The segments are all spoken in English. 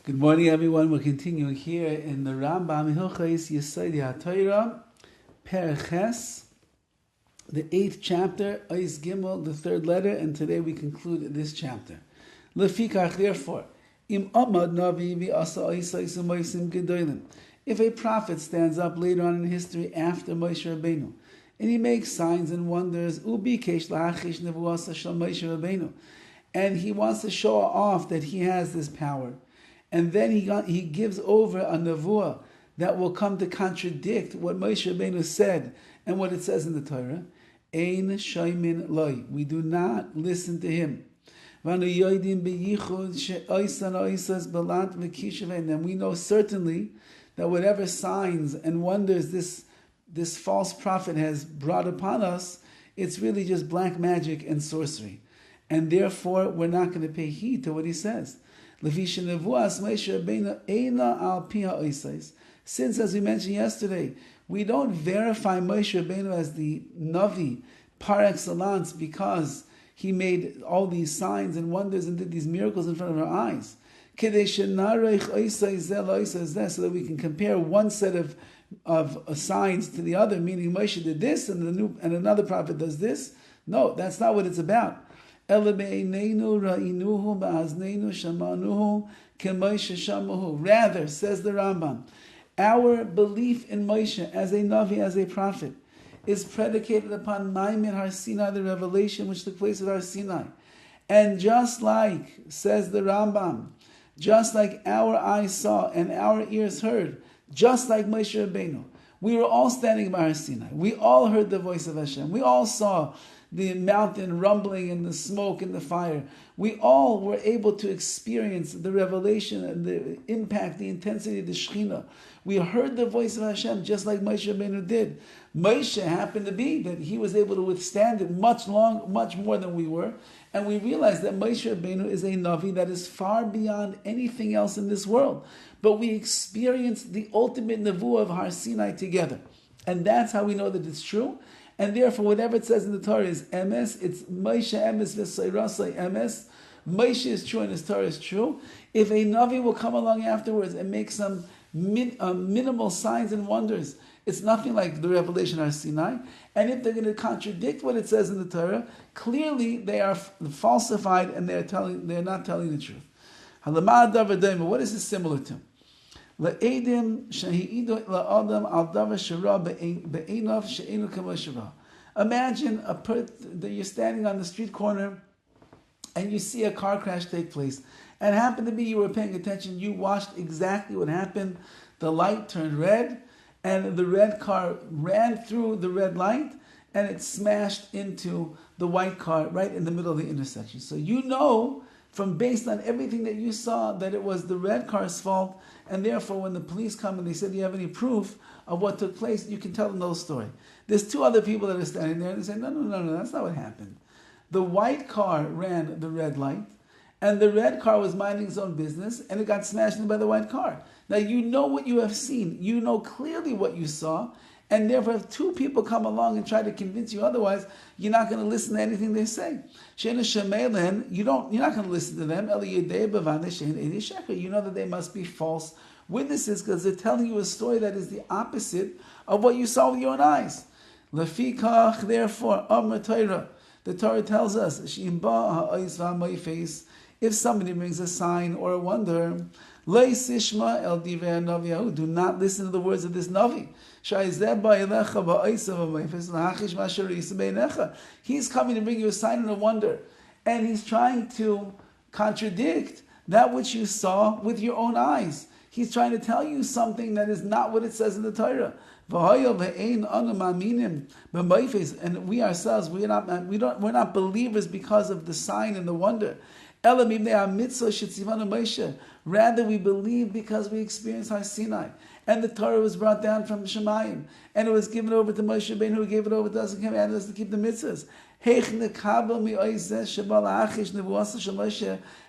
Good morning, everyone. We're continuing here in the RAMBAM Hilchos Yesod HaTorah, Perches, the 8th chapter, Ois Gimel, the 3rd letter, and today we conclude this chapter. Lefikach, therefore, Im Amad Navi v'asa Oisais u'Moisim Gedolim. If a prophet stands up later on in history after Moshe Rabbeinu, and he makes signs and wonders, Ubikesh la'achish nevuasa shel Moshe Rabbeinu, and he wants to show off that he has this power, and then he gives over a nevuah that will come to contradict what Moshe Rabbeinu said and what it says in the Torah. Ein shaymin loy. We do not listen to him. And we know certainly that whatever signs and wonders this false prophet has brought upon us, it's really just black magic and sorcery. And therefore, we're not going to pay heed to what he says. Since, as we mentioned yesterday, we don't verify Moshe Rabbeinu as the Navi par excellence because he made all these signs and wonders and did these miracles in front of our eyes, so that we can compare one set of signs to the other, meaning Moshe did this and another prophet does this. No, that's not what it's about. Rather, says the Rambam, our belief in Moshe as a Navi, as a prophet, is predicated upon Maimin Har Sinai, the revelation which took place at Har Sinai. And just like, says the Rambam, just like our eyes saw and our ears heard, just like Moshe Rabbeinu, we were all standing by Har Sinai. We all heard the voice of Hashem. We all saw the mountain rumbling and the smoke and the fire. We all were able to experience the revelation and the impact, the intensity of the Shekhinah. We heard the voice of Hashem just like Moshe Rabbeinu did. Moshe happened to be that he was able to withstand it much more than we were. And we realized that Moshe Rabbeinu is a Navi that is far beyond anything else in this world. But we experienced the ultimate Nevuah of Har Sinai together. And that's how we know that it's true. And therefore, whatever it says in the Torah is emes. It's Moshe emes v'seirasai emes. Moshe is true and his Torah is true. If a Navi will come along afterwards and make some minimal signs and wonders, it's nothing like the revelation of Sinai. And if they're going to contradict what it says in the Torah, clearly they are falsified and they're not telling the truth. What is this similar to? Imagine that you're standing on the street corner and you see a car crash take place, and happened to be you were paying attention, you watched exactly what happened. The light turned red and the red car ran through the red light and it smashed into the white car right in the middle of the intersection. So you know, from based on everything that you saw, that it was the red car's fault, and therefore when the police come and they say, do you have any proof of what took place, you can tell them the whole story. There's two other people that are standing there and they say, no, that's not what happened. The white car ran the red light, and the red car was minding its own business, and it got smashed in by the white car. Now you know what you have seen, you know clearly what you saw, and therefore if two people come along and try to convince you otherwise, you're not going to listen to anything they say. You're not going to listen to them. You know that they must be false witnesses because they're telling you a story that is the opposite of what you saw with your own eyes. Lefikach, therefore, the Torah tells us, if somebody brings a sign or a wonder, do not listen to the words of this Navi. He's coming to bring you a sign and a wonder, and he's trying to contradict that which you saw with your own eyes. He's trying to tell you something that is not what it says in the Torah. And we ourselves, we're not believers because of the sign and the wonder. Rather, we believe because we experienced Har Sinai, and the Torah was brought down from Shemayim, and it was given over to Moshe Rabbeinu, who gave it over to us and commanded us to keep the mitzvahs.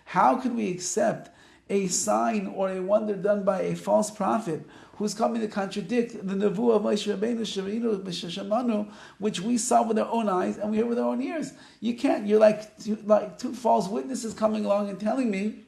How could we accept a sign or a wonder done by a false prophet who's coming to contradict the nevuah of Moshe Rabbeinu, which we saw with our own eyes and we heard with our own ears? You can't. You're like two false witnesses coming along and telling me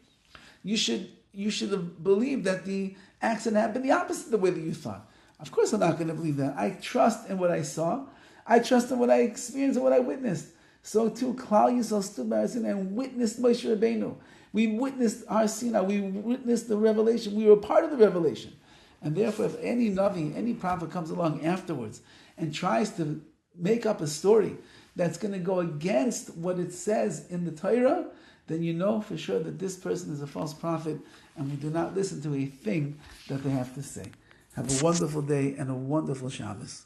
you should you should have believed that the accident happened the opposite of the way that you thought. Of course I'm not going to believe that. I trust in what I saw. I trust in what I experienced and what I witnessed. So too, Klal Yisrael stood by Har Sinai and witnessed Moshe Rabbeinu. We witnessed Har Sinai. We witnessed the revelation. We were part of the revelation. And therefore, if any Navi, any prophet comes along afterwards and tries to make up a story that's going to go against what it says in the Torah, then you know for sure that this person is a false prophet, and we do not listen to a thing that they have to say. Have a wonderful day and a wonderful Shabbos.